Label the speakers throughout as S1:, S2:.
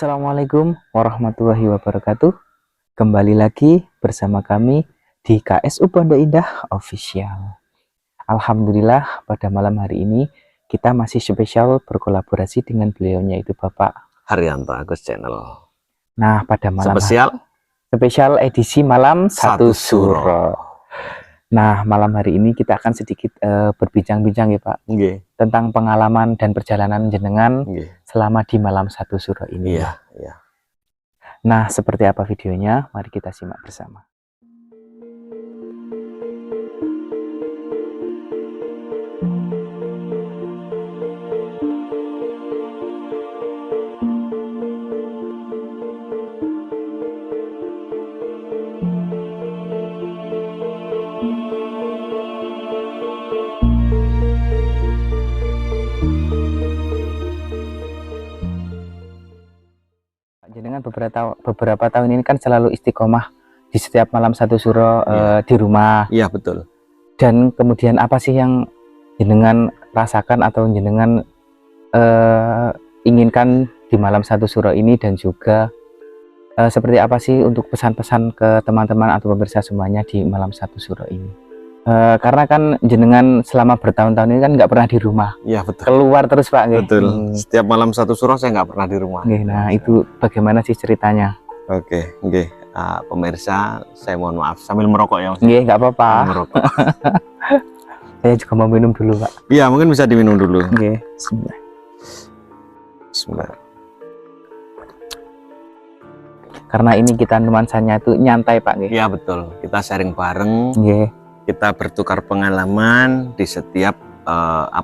S1: Assalamualaikum warahmatullahi wabarakatuh. Kembali lagi bersama kami di KSU Pondok Indah Official. Alhamdulillah pada malam hari ini kita masih spesial berkolaborasi dengan beliaunya itu Bapak
S2: Haryanto Agus Channel.
S1: Nah, pada malam
S2: spesial
S1: edisi malam Satu Suro.
S2: Suro.
S1: Nah, malam hari ini kita akan sedikit berbincang-bincang ya Pak, tentang pengalaman dan perjalanan jenengan selama di malam Satu Suro ini.
S2: Iya.
S1: Nah, seperti apa videonya? Mari kita simak bersama. Jenengan beberapa tahun ini kan selalu istiqomah di setiap malam Satu Suro di rumah.
S2: Iya, betul.
S1: Dan kemudian apa sih yang jenengan rasakan atau jenengan inginkan di malam Satu Suro ini, dan juga seperti apa sih untuk pesan-pesan ke teman-teman atau pemirsa semuanya di malam Satu Suro ini? Karena kan jenengan selama bertahun-tahun ini kan nggak pernah di rumah.
S2: Iya, betul.
S1: Keluar terus Pak.
S2: Betul. Setiap malam Satu Suro saya nggak pernah di rumah.
S1: Nah, itu bagaimana sih ceritanya?
S2: Oke. Pemirsa, saya mohon maaf sambil merokok ya.
S1: Nggak apa-apa.
S2: Merokok.
S1: Saya juga mau minum dulu Pak.
S2: Iya, mungkin bisa diminum dulu.
S1: Bismillah. Karena ini kita nuansanya itu nyantai Pak.
S2: Iya, betul. Kita sharing bareng. Kita bertukar pengalaman di setiap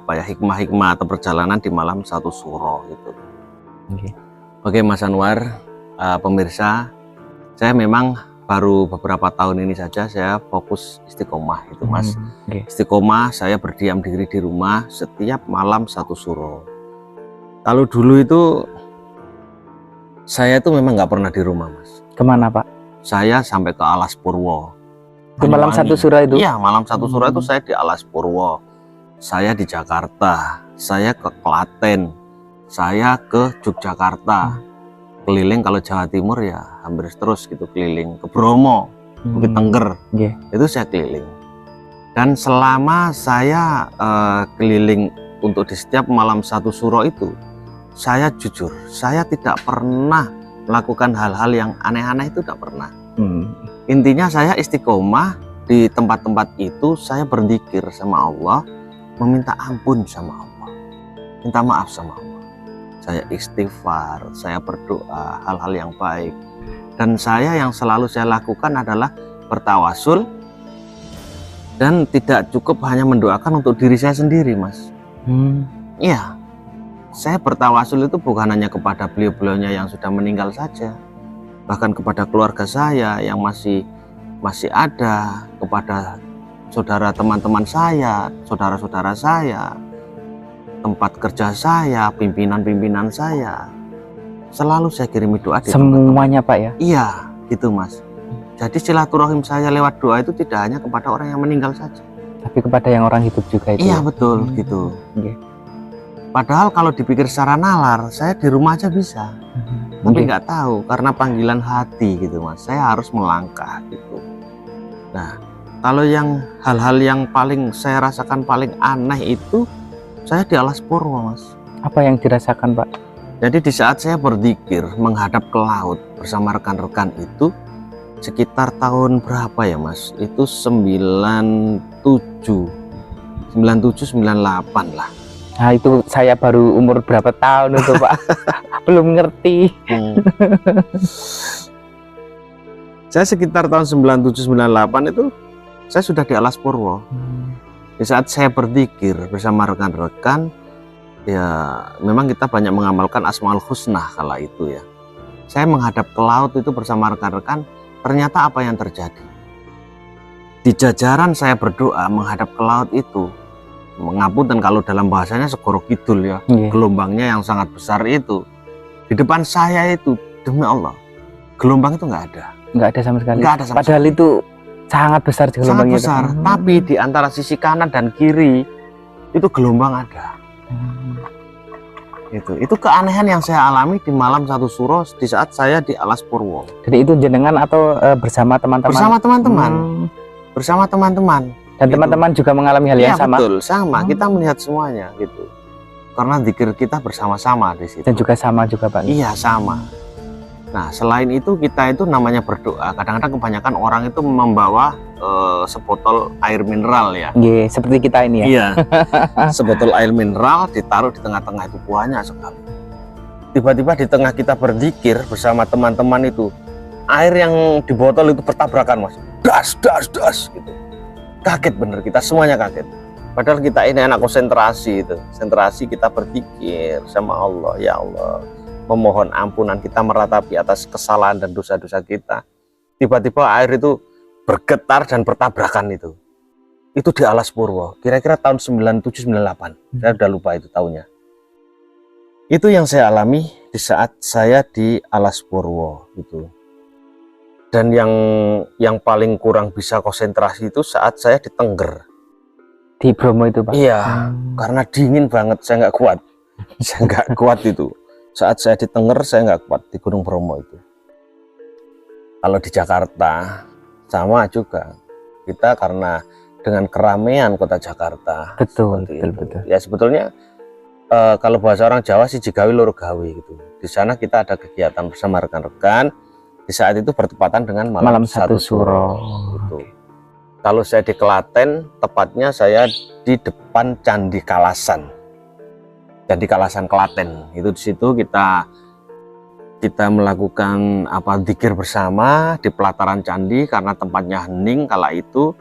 S2: hikmah-hikmah atau perjalanan di malam Satu Suro gitu. Oke Mas Anwar, pemirsa, saya memang baru beberapa tahun ini saja saya fokus istiqomah itu Mas. Istiqomah, saya berdiam diri di rumah setiap malam Satu Suro. Kalau dulu itu saya itu memang nggak pernah di rumah Mas.
S1: Kemana Pak?
S2: Saya sampai ke Alas Purwo.
S1: Di malam Satu Suro itu?
S2: Iya, malam Satu Suro itu saya di Alas Purwo, saya di Jakarta, saya ke Klaten, saya ke Yogyakarta, keliling. Kalau Jawa Timur ya hampir terus gitu keliling, ke Bromo, Bukit Tengger, itu saya keliling. Dan selama saya keliling untuk di setiap malam Satu Suro itu, saya jujur, saya tidak pernah melakukan hal-hal yang aneh-aneh, itu tidak pernah. Intinya saya istiqomah di tempat-tempat itu, saya berzikir sama Allah, meminta ampun sama Allah, minta maaf sama Allah. Saya istighfar, saya berdoa hal-hal yang baik. Dan yang selalu saya lakukan adalah bertawasul, dan tidak cukup hanya mendoakan untuk diri saya sendiri Mas. Iya, saya bertawasul itu bukan hanya kepada beliau-beliaunya yang sudah meninggal saja, bahkan kepada keluarga saya yang masih ada, kepada saudara teman-teman saya, saudara-saudara saya, tempat kerja saya, pimpinan-pimpinan saya, selalu saya kirimi doa di
S1: semuanya Pak ya?
S2: Iya, gitu Mas. Jadi silaturahim saya lewat doa itu tidak hanya kepada orang yang meninggal saja,
S1: tapi kepada yang orang hidup juga itu.
S2: Iya, betul gitu. Padahal kalau dipikir secara nalar, saya di rumah aja bisa. Tapi nggak tahu, karena panggilan hati gitu Mas, saya harus melangkah gitu. Nah, kalau yang hal-hal yang paling saya rasakan paling aneh itu saya di Alas Purwo Mas.
S1: Apa yang dirasakan Pak?
S2: Jadi di saat saya berzikir menghadap ke laut bersama rekan-rekan itu, sekitar tahun berapa ya Mas? Itu 97, 98 lah.
S1: Nah, itu saya baru umur berapa tahun itu Pak? Belum ngerti.
S2: Saya sekitar tahun 97-98 itu saya sudah di Alas Purwo. Di saat saya berzikir bersama rekan-rekan, ya memang kita banyak mengamalkan Asmaul Husna kala itu ya. Saya menghadap ke laut itu bersama rekan-rekan, ternyata apa yang terjadi? Di jajaran saya berdoa menghadap ke laut itu, mengapunten kalau dalam bahasanya segoro kidul ya, gelombangnya yang sangat besar itu, di depan saya itu, demi Allah, gelombang itu nggak ada sama sekali. Padahal itu sangat besar gelombangnya. Sangat besar, tapi di antara sisi kanan dan kiri itu gelombang ada. Itu keanehan yang saya alami di malam satu suro di saat saya di Alas Purwo.
S1: Jadi itu jenengan atau bersama teman-teman?
S2: Bersama teman-teman. Bersama teman-teman.
S1: Dan teman-teman juga mengalami hal yang sama?
S2: Betul, sama. Kita melihat semuanya gitu. Karena zikir kita bersama-sama di situ.
S1: Dan juga sama juga Pak?
S2: Iya, sama. Nah, selain itu kita itu namanya berdoa. Kadang-kadang kebanyakan orang itu membawa sebotol air mineral ya.
S1: Iya, seperti kita ini ya.
S2: Iya. Sebotol air mineral ditaruh di tengah-tengah itu banyak sekali. Tiba-tiba di tengah kita berzikir bersama teman-teman itu, air yang di botol itu bertabrakan, Mas. Das, das, das gitu. Kaget bener, kita semuanya kaget. Padahal kita ini anak konsentrasi itu. Konsentrasi kita berpikir sama Allah, ya Allah, memohon ampunan, kita meratapi atas kesalahan dan dosa-dosa kita. Tiba-tiba air itu bergetar dan bertabrakan itu. Itu di Alas Purwo, kira-kira tahun 97-98. Saya udah lupa itu tahunnya. Itu yang saya alami di saat saya di Alas Purwo gitu. Dan yang paling kurang bisa konsentrasi itu saat saya di Tengger.
S1: Di Bromo itu Pak?
S2: Iya, karena dingin banget, saya nggak kuat. Saya nggak kuat itu. Saat saya di Tengger, saya nggak kuat di Gunung Bromo itu. Kalau di Jakarta, sama juga. Kita karena dengan keramaian kota Jakarta.
S1: Betul.
S2: Ya sebetulnya kalau bahasa orang Jawa sih jigawi loro gawe gitu. Di sana kita ada kegiatan bersama rekan-rekan. Di saat itu bertepatan dengan malam satu suro. Gitu. Kalau saya di Klaten, tepatnya saya di depan Candi Kalasan. Candi Kalasan Klaten. Itu di situ kita melakukan zikir bersama di pelataran candi karena tempatnya hening kala itu.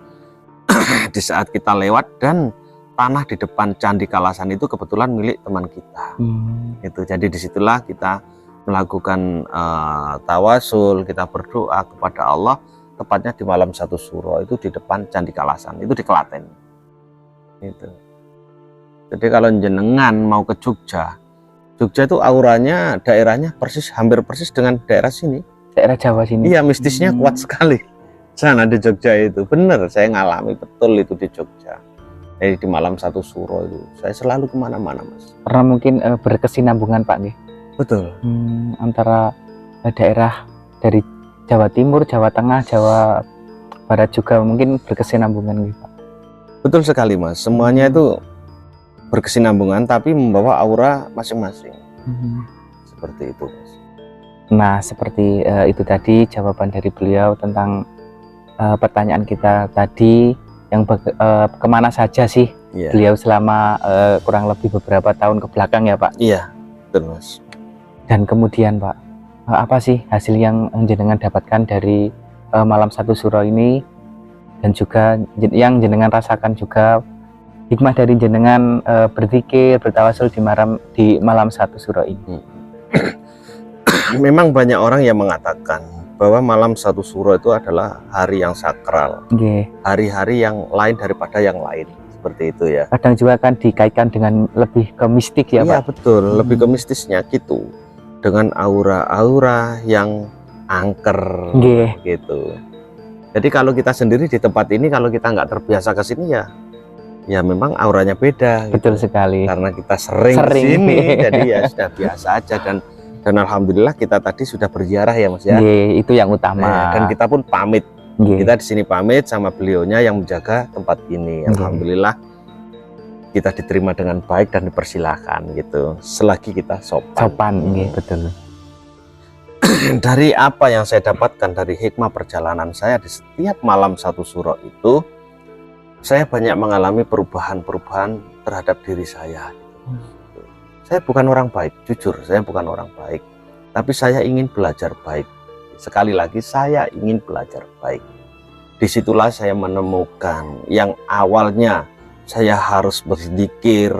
S2: Di saat kita lewat dan tanah di depan Candi Kalasan itu kebetulan milik teman kita. Itu jadi disitulah kita melakukan tawasul, kita berdoa kepada Allah, tepatnya di malam satu suro itu di depan Candi Kalasan, itu di Klaten. Itu. Jadi kalau jenengan mau ke Jogja itu auranya, daerahnya hampir persis dengan daerah sini.
S1: Daerah Jawa sini.
S2: Iya, mistisnya kuat sekali. Sana di Jogja itu, bener saya ngalami betul itu di Jogja. Jadi di malam satu suro itu, saya selalu kemana-mana Mas.
S1: Karena mungkin berkesinambungan Pak nih.
S2: Betul.
S1: Antara daerah dari Jawa Timur, Jawa Tengah, Jawa Barat juga mungkin berkesinambungan gitu Pak.
S2: Betul sekali Mas, semuanya itu berkesinambungan tapi membawa aura masing-masing. Seperti itu Mas.
S1: Nah seperti itu tadi jawaban dari beliau tentang pertanyaan kita tadi, yang kemana saja sih beliau selama kurang lebih beberapa tahun ke belakang ya Pak.
S2: Iya betul Mas.
S1: Dan kemudian Pak, apa sih hasil yang jenengan dapatkan dari malam satu suro ini, dan juga yang jenengan rasakan juga hikmah dari jenengan berzikir, bertawasul di malam satu suro ini?
S2: Memang banyak orang yang mengatakan bahwa malam satu suro itu adalah hari yang sakral, hari-hari yang lain daripada yang lain, seperti itu ya.
S1: Kadang juga kan dikaitkan dengan lebih ke mistik ya Pak?
S2: Iya betul, lebih ke mistisnya gitu, dengan aura-aura yang angker gitu. Jadi kalau kita sendiri di tempat ini, kalau kita nggak terbiasa ke sini ya memang auranya beda.
S1: Betul
S2: gitu.
S1: sekali.
S2: Karena kita sering sini, jadi ya sudah biasa aja, dan alhamdulillah kita tadi sudah berziarah ya Mas ya.
S1: Itu yang utama.
S2: Dan kita pun pamit. Kita di sini pamit sama beliaunya yang menjaga tempat ini. Alhamdulillah kita diterima dengan baik dan dipersilahkan gitu. Selagi kita sopan.
S1: Betul.
S2: Dari apa yang saya dapatkan dari hikmah perjalanan saya di setiap malam satu suro itu, saya banyak mengalami perubahan-perubahan terhadap diri saya. Saya bukan orang baik, jujur saya bukan orang baik, tapi saya ingin belajar baik. Sekali lagi saya ingin belajar baik. Disitulah saya menemukan yang awalnya saya harus berzikir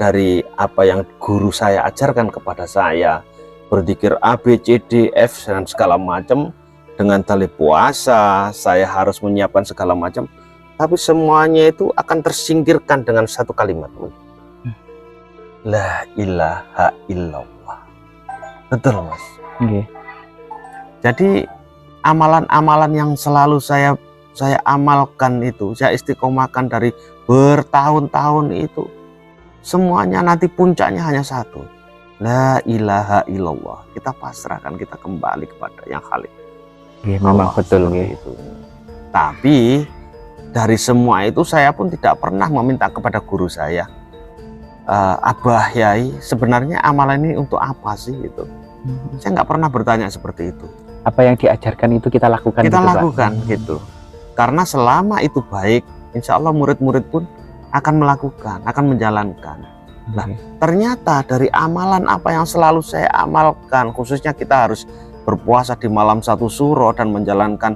S2: dari apa yang guru saya ajarkan kepada saya, berzikir A, B, C, D, F dan segala macam. Dengan tali puasa saya harus menyiapkan segala macam, tapi semuanya itu akan tersingkirkan dengan satu kalimat, la ilaha illallah. Betul Mas. Jadi amalan-amalan yang selalu saya amalkan itu, saya istiqomahkan dari bertahun-tahun itu, semuanya nanti puncaknya hanya satu, La ilaha illallah. Kita pasrahkan, kita kembali kepada yang Khalik.
S1: Nggih, memang betul
S2: seperti
S1: nggih.
S2: itu. Tapi dari semua itu saya pun tidak pernah meminta kepada guru saya, Abah Yai, sebenarnya amalan ini untuk apa sih gitu. Saya nggak pernah bertanya seperti itu.
S1: Apa yang diajarkan itu kita lakukan.
S2: Kita
S1: gitu,
S2: lakukan
S1: Pak.
S2: gitu. Karena selama itu baik, insya Allah murid-murid pun akan melakukan, akan menjalankan. Nah, ternyata dari amalan apa yang selalu saya amalkan, khususnya kita harus berpuasa di malam 1 Syuro dan menjalankan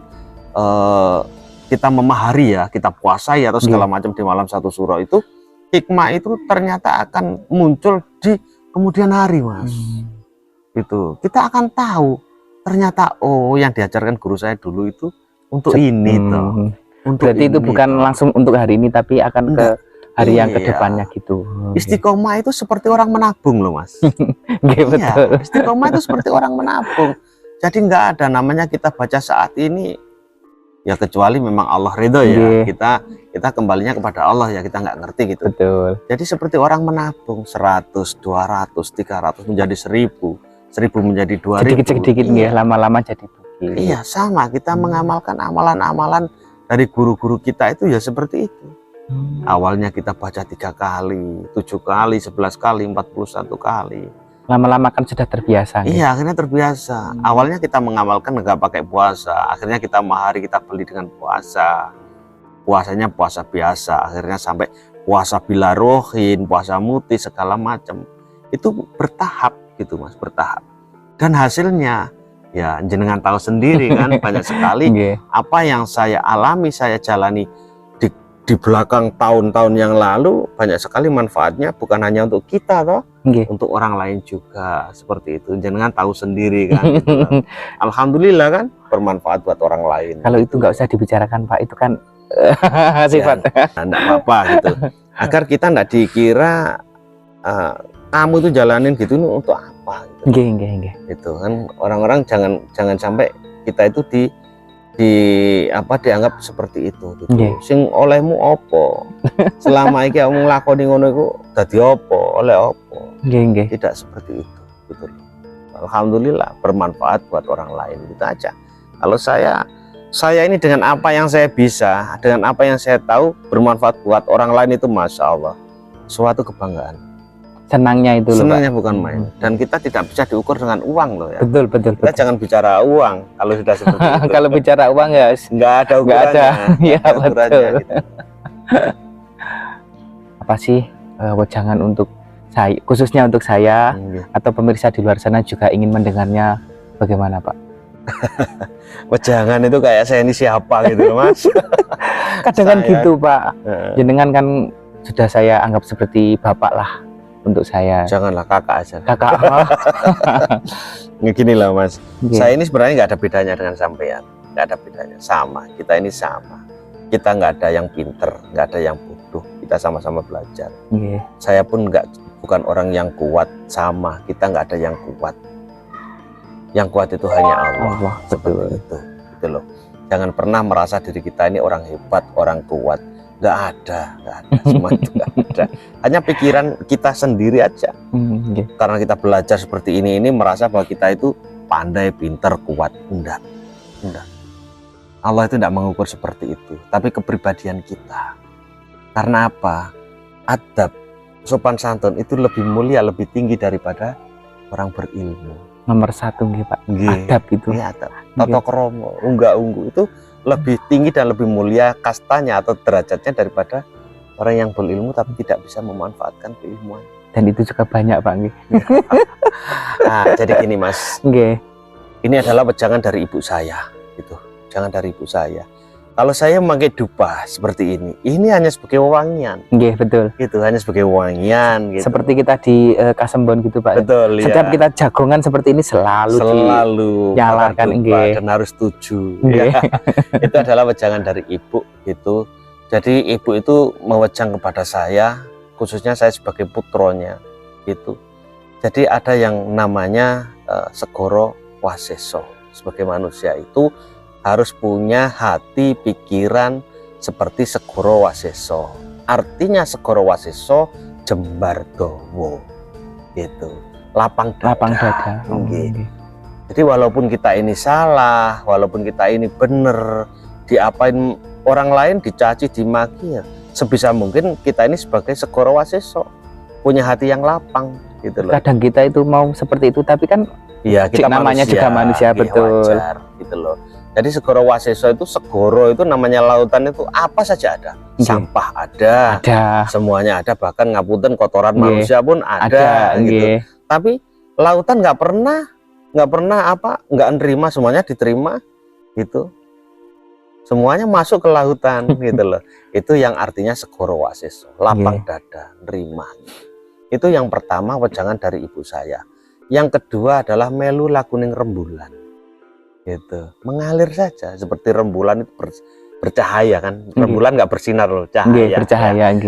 S2: kita memahari ya, kita puasa ya atau segala macam di malam 1 Syuro itu, hikmah itu ternyata akan muncul di kemudian hari, Mas. Gitu. Kita akan tahu ternyata yang diajarkan guru saya dulu itu untuk ini toh. Untuk
S1: berarti itu bukan
S2: toh.
S1: langsung untuk hari ini tapi akan ke hari yang kedepannya gitu.
S2: Istiqomah itu seperti orang menabung loh, Mas.
S1: Nggih, betul.
S2: Istiqomah itu seperti orang menabung. Jadi nggak ada namanya kita baca saat ini ya kecuali memang Allah ridho ya. Kita kembalinya kepada Allah ya, kita nggak ngerti gitu.
S1: Betul.
S2: Jadi seperti orang menabung 100, 200, 300 menjadi 1000, 1000 menjadi 2000.
S1: Sedikit-sedikit nggih, lama-lama jadi bukit.
S2: Iya, sama kita mengamalkan amalan-amalan dari guru-guru kita itu ya seperti itu. Awalnya kita baca 3 kali, 7 kali, 11 kali, 41 kali.
S1: Lama-lama kan sudah terbiasa.
S2: Iya, akhirnya terbiasa. Awalnya kita mengamalkan nggak pakai puasa, akhirnya kita mahari, kita beli dengan puasa. Puasanya puasa biasa, akhirnya sampai puasa bilarohin, puasa muti, segala macam. Itu bertahap gitu, Mas, bertahap. Dan hasilnya ya jenengan tahu sendiri kan, banyak sekali apa yang saya alami, saya jalani di belakang tahun-tahun yang lalu, banyak sekali manfaatnya bukan hanya untuk kita toh, untuk orang lain juga, seperti itu. Jenengan tahu sendiri kan, gitu kan. Alhamdulillah kan bermanfaat buat orang lain.
S1: Kalau itu nggak usah dibicarakan, Pak, itu kan sifat.
S2: Enggak apa-apa gitu. Agar kita enggak dikira kamu tuh jalanin gitu untuk apa gitu.
S1: Nggih.
S2: Itu kan orang-orang jangan sampai kita itu dianggap seperti itu gitu. Sing olehmu opo? Selama iki kamu nglakoni ngono iku dadi opo? Oleh opo?
S1: Nggih.
S2: Tidak seperti itu gitu. Alhamdulillah bermanfaat buat orang lain, gitu aja. Kalau saya ini dengan apa yang saya bisa, dengan apa yang saya tahu bermanfaat buat orang lain itu Masya Allah suatu kebanggaan.
S1: Senangnya itu loh,
S2: senangnya bukan main. Dan kita tidak bisa diukur dengan uang loh ya.
S1: Betul.
S2: Kita jangan bicara uang kalau sudah seperti itu.
S1: Kalau bicara uang ya
S2: nggak ada ukurannya.
S1: Iya, betul.
S2: Gitu.
S1: Apa sih wejangan untuk saya, khususnya untuk saya atau pemirsa di luar sana juga ingin mendengarnya, bagaimana Pak?
S2: Wejangan itu kayak saya ini siapa gitu Mas.
S1: Kadang kan gitu Pak. Jenengan kan sudah saya anggap seperti bapak lah untuk saya.
S2: Janganlah kakak aja.
S1: Kakak.
S2: Gini lah Mas. Saya ini sebenarnya nggak ada bedanya dengan sampean. Nggak ada bedanya. Sama. Kita ini sama. Kita nggak ada yang pinter, nggak ada yang bodoh. Kita sama-sama belajar. Saya pun bukan orang yang kuat. Sama. Kita nggak ada yang kuat. Yang kuat itu hanya Allah. Betul itu. Gitu loh. Jangan pernah merasa diri kita ini orang hebat, orang kuat. Nggak ada. Semua itu nggak ada. Hanya pikiran kita sendiri aja. Karena kita belajar seperti ini merasa bahwa kita itu pandai, pinter, kuat. Enggak. Allah itu tidak mengukur seperti itu. Tapi kepribadian kita. Karena apa? Adab, sopan santun itu lebih mulia, lebih tinggi daripada orang berilmu.
S1: Nomor 1 Pak. Adab itu.
S2: Adab. Tata krama, unggah-ungguh itu lebih tinggi dan lebih mulia kastanya atau derajatnya daripada orang yang berilmu tapi tidak bisa memanfaatkan keilmuan.
S1: Dan itu juga banyak Pak.
S2: Nah, jadi gini Mas. Ini adalah wejangan dari ibu saya, gitu. Jangan dari ibu saya. Kalau saya memakai dupa seperti ini hanya sebagai wewangian.
S1: Betul.
S2: Gitu, hanya sebagai wewangian. Gitu.
S1: Seperti kita di Kasembon gitu Pak.
S2: Betul.
S1: Setiap kita jagongan seperti ini selalu nyalakan
S2: dan harus setuju. Ya. Itu adalah wejangan dari ibu gitu. Jadi ibu itu mewejang kepada saya, khususnya saya sebagai putronya gitu. Jadi ada yang namanya segoro waseso. Sebagai manusia itu harus punya hati, pikiran seperti segoro waseso. Artinya segoro waseso jembar dowo gitu. lapang dada.
S1: Lapang dada.
S2: Nggih. Jadi walaupun kita ini salah, walaupun kita ini bener, diapain orang lain, dicaci, dimaki, ya sebisa mungkin kita ini sebagai Segoro Waseso punya hati yang lapang gitu loh.
S1: Kadang kita itu mau seperti itu, tapi kan
S2: iya, kita
S1: namanya
S2: manusia,
S1: juga manusia, betul.
S2: Wajar, gitu loh. Jadi Segoro Waseso itu, Segoro itu namanya lautan itu apa saja ada. Sampah ada, semuanya ada, bahkan ngapunten kotoran manusia pun ada gitu. Tapi lautan nggak pernah nggak nerima, semuanya diterima gitu. Semuanya masuk ke lautan gitu loh. Itu yang artinya Segoro Waseso, lapang dada, nerima. Itu yang pertama, wejangan dari ibu saya. Yang kedua adalah melu lakuning rembulan. Gitu. Mengalir saja seperti rembulan itu bercahaya kan. Rembulan nggak bersinar loh, cahaya.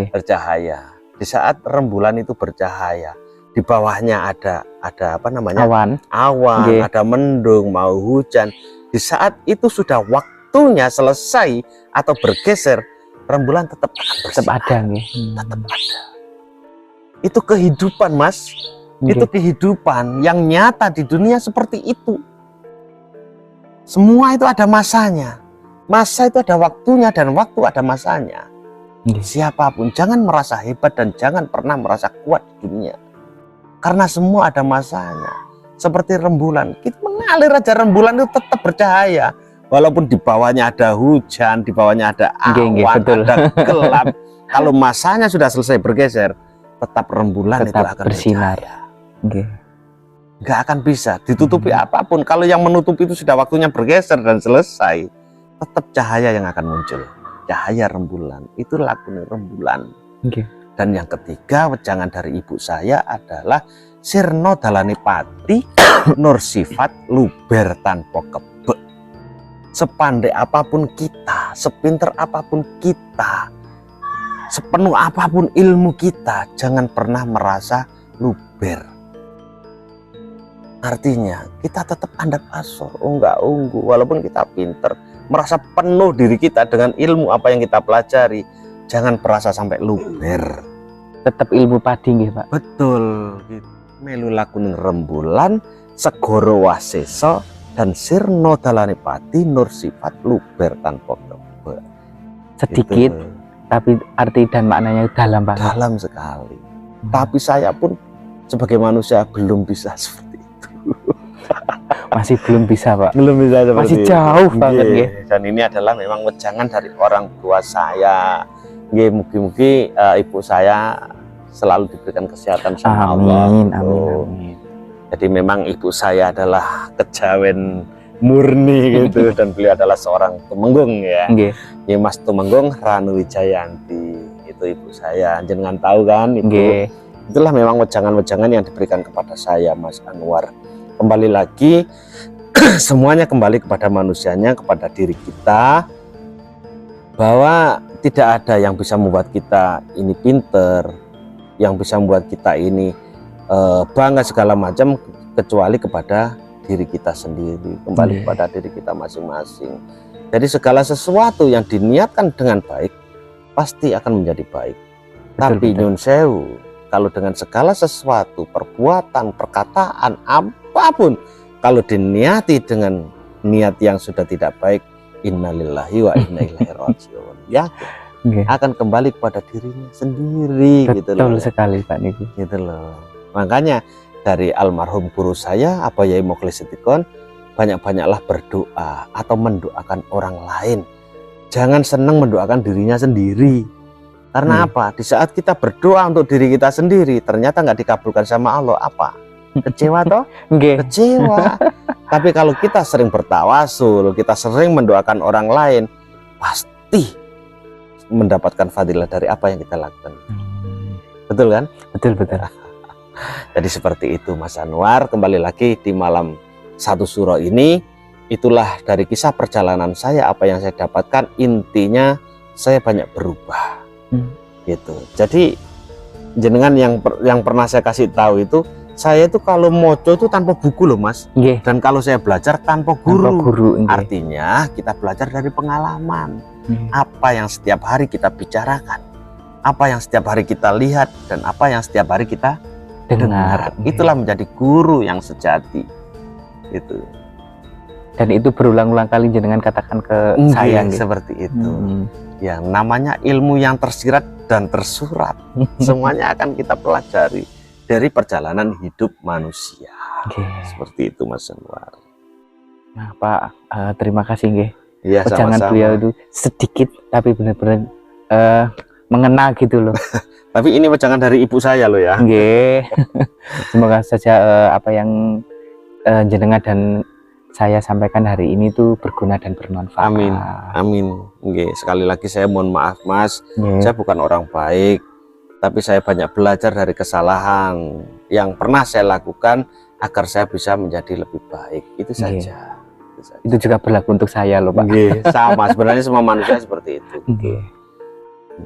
S2: Bercahaya. Di saat rembulan itu bercahaya, di bawahnya ada apa namanya? Awan, ada mendung, mau hujan. Di saat itu sudah waktunya selesai atau bergeser, rembulan tetap ada. Tetap ada. Itu kehidupan, Mas. Itu kehidupan yang nyata di dunia seperti itu. Semua itu ada masanya. Masa itu ada waktunya dan waktu ada masanya. Siapapun jangan merasa hebat dan jangan pernah merasa kuat di dunia. Karena semua ada masanya. Seperti rembulan, kita mengalir aja, rembulan itu tetap bercahaya. Walaupun di bawahnya ada hujan, di bawahnya ada awan, ada gelap. Kalau masanya sudah selesai bergeser, tetap rembulan itu akan bersinar. Nggak akan bisa ditutupi apapun. Kalau yang menutupi itu sudah waktunya bergeser dan selesai, tetap cahaya yang akan muncul. Cahaya rembulan, itu lakunya rembulan. Dan yang ketiga, wejangan dari ibu saya adalah sirno dalane pati nur sifat luber tanpa kebek. Sepandai apapun kita, sepinter apapun kita, sepenuh apapun ilmu kita, jangan pernah merasa luber. Artinya kita tetap andap asor, enggak unggu, walaupun kita pinter, merasa penuh diri kita dengan ilmu apa yang kita pelajari, jangan merasa sampai luber.
S1: Tetap ilmu padi nggih, Pak.
S2: Betul. Melu lakuning rembulan, Segoro Waseso, dan sirno dalane pati nur sifat luber tanpa kebek.
S1: Sedikit gitu. Tapi arti dan maknanya dalam banget.
S2: Dalam sekali. Tapi saya pun sebagai manusia belum bisa seperti itu.
S1: Masih belum bisa, Pak.
S2: Belum bisa seperti
S1: masih jauh banget nggih.
S2: Dan ini adalah memang wejangan dari orang tua saya. Mugi-mugi ibu saya selalu diberikan kesehatan sama Allah.
S1: Amin.
S2: Jadi memang ibu saya adalah kejawen murni gitu dan beliau adalah seorang tumenggung ya. Mas Tumenggung Ranu Wijayanti itu ibu saya. Jenengan tahu kan itu. Itulah memang wejangan-wejangan yang diberikan kepada saya, Mas Anwar. Kembali lagi semuanya kembali kepada manusianya, kepada diri kita, bahwa tidak ada yang bisa membuat kita ini pinter, yang bisa membuat kita ini bangga segala macam, kecuali kepada diri kita sendiri, kembali kepada diri kita masing-masing. Jadi segala sesuatu yang diniatkan dengan baik pasti akan menjadi baik. Tapi nyun sewu, kalau dengan segala sesuatu, perbuatan, perkataan, apapun, kalau diniati dengan niat yang sudah tidak baik, innalillahi wa inna ilaihi rajiun, ya akan kembali kepada dirinya sendiri.
S1: Betul sekali, Pak Niku.
S2: Gitu loh. Makanya dari almarhum guru saya, Abah Yai Mokhlis Sitikon, banyak-banyaklah berdoa atau mendoakan orang lain. Jangan senang mendoakan dirinya sendiri. Karena apa? Di saat kita berdoa untuk diri kita sendiri, ternyata nggak dikabulkan sama Allah, apa? Kecewa toh? Kecewa. Tapi kalau kita sering bertawasul, kita sering mendoakan orang lain, pasti mendapatkan fadilah dari apa yang kita lakukan. Betul kan? Betul. Jadi seperti itu, Mas Anwar. Kembali lagi di malam satu suro ini, itulah dari kisah perjalanan saya, apa yang saya dapatkan. Intinya saya banyak berubah gitu. Jadi jenengan yang pernah saya kasih tahu itu, saya itu kalau moco itu tanpa buku loh, Mas. Dan kalau saya belajar tanpa guru. Artinya kita belajar dari pengalaman. Apa yang setiap hari kita bicarakan, apa yang setiap hari kita lihat, dan apa yang setiap hari kita
S1: dengar.
S2: Itulah menjadi guru yang sejati. Itu.
S1: Dan itu berulang-ulang kali jenengan katakan ke saya nggih.
S2: Seperti itu. Ya, namanya ilmu yang tersirat dan tersurat. Semuanya akan kita pelajari dari perjalanan hidup manusia. Seperti itu Mas Anwar.
S1: Nah Pak, terima kasih nggih.
S2: Ya,
S1: jangan beliau itu sedikit tapi benar-benar mengena gitu loh.
S2: Tapi ini wejangan dari ibu saya loh ya.
S1: Nggih. Semoga saja apa yang jenengan dan saya sampaikan hari ini tuh berguna dan bermanfaat.
S2: Amin. Amin. Nggih, sekali lagi saya mohon maaf Mas. Saya bukan orang baik, tapi saya banyak belajar dari kesalahan yang pernah saya lakukan agar saya bisa menjadi lebih baik. Itu saja.
S1: Itu juga berlaku untuk saya loh Pak.
S2: Sama, sebenarnya semua manusia seperti itu.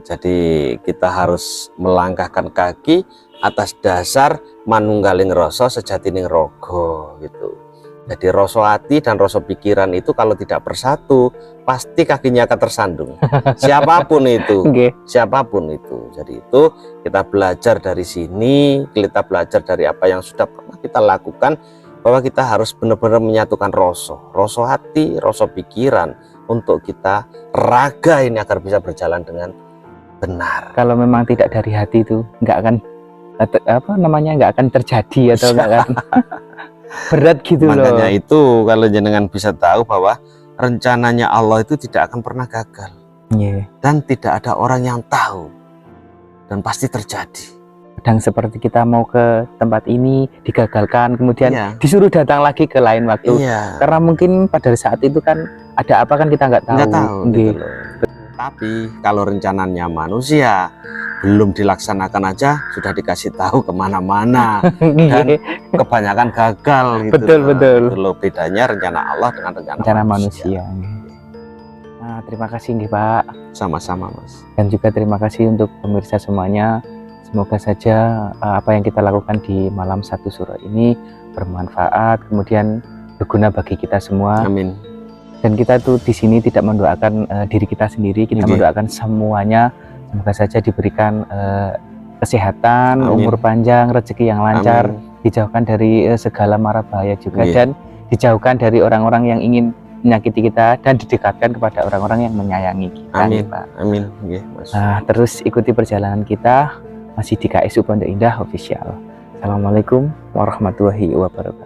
S2: Jadi kita harus melangkahkan kaki atas dasar manunggaling rasa sejatining rogo gitu. Jadi rasa hati dan rasa pikiran itu kalau tidak bersatu pasti kakinya akan tersandung. Siapapun itu, siapapun itu. Jadi itu kita belajar dari sini, kita belajar dari apa yang sudah pernah kita lakukan, bahwa kita harus benar-benar menyatukan rasa hati, rasa pikiran untuk kita raga ini agar bisa berjalan dengan benar.
S1: Kalau memang tidak dari hati itu nggak akan nggak akan terjadi atau nggak akan berat gitu.
S2: Makanya itu kalau jenengan bisa tahu bahwa rencananya Allah itu tidak akan pernah gagal. Dan tidak ada orang yang tahu dan pasti terjadi.
S1: Kadang seperti kita mau ke tempat ini digagalkan, kemudian disuruh datang lagi ke lain waktu. Karena mungkin pada saat itu kan ada apa kan kita nggak tahu.
S2: Gitu loh. Tapi kalau rencananya manusia belum dilaksanakan aja sudah dikasih tahu kemana-mana dan kebanyakan gagal gitu.
S1: Betul.
S2: Itu loh bedanya rencana Allah dengan rencana manusia.
S1: Nah, terima kasih nih Pak.
S2: Sama-sama Mas.
S1: Dan juga terima kasih untuk pemirsa semuanya. Semoga saja apa yang kita lakukan di malam 1 Syuro ini bermanfaat, kemudian berguna bagi kita semua.
S2: Amin.
S1: Dan kita tuh di sini tidak mendoakan diri kita sendiri, kita mendoakan semuanya. Semoga saja diberikan kesehatan, umur panjang, rezeki yang lancar, dijauhkan dari segala mara bahaya juga, dan dijauhkan dari orang-orang yang ingin menyakiti kita dan didekatkan kepada orang-orang yang menyayangi kita.
S2: Amin.
S1: Pak.
S2: Amin. Mas.
S1: Nah, terus ikuti perjalanan kita masih di KSU Pondok Indah Official. Assalamualaikum warahmatullahi wabarakatuh.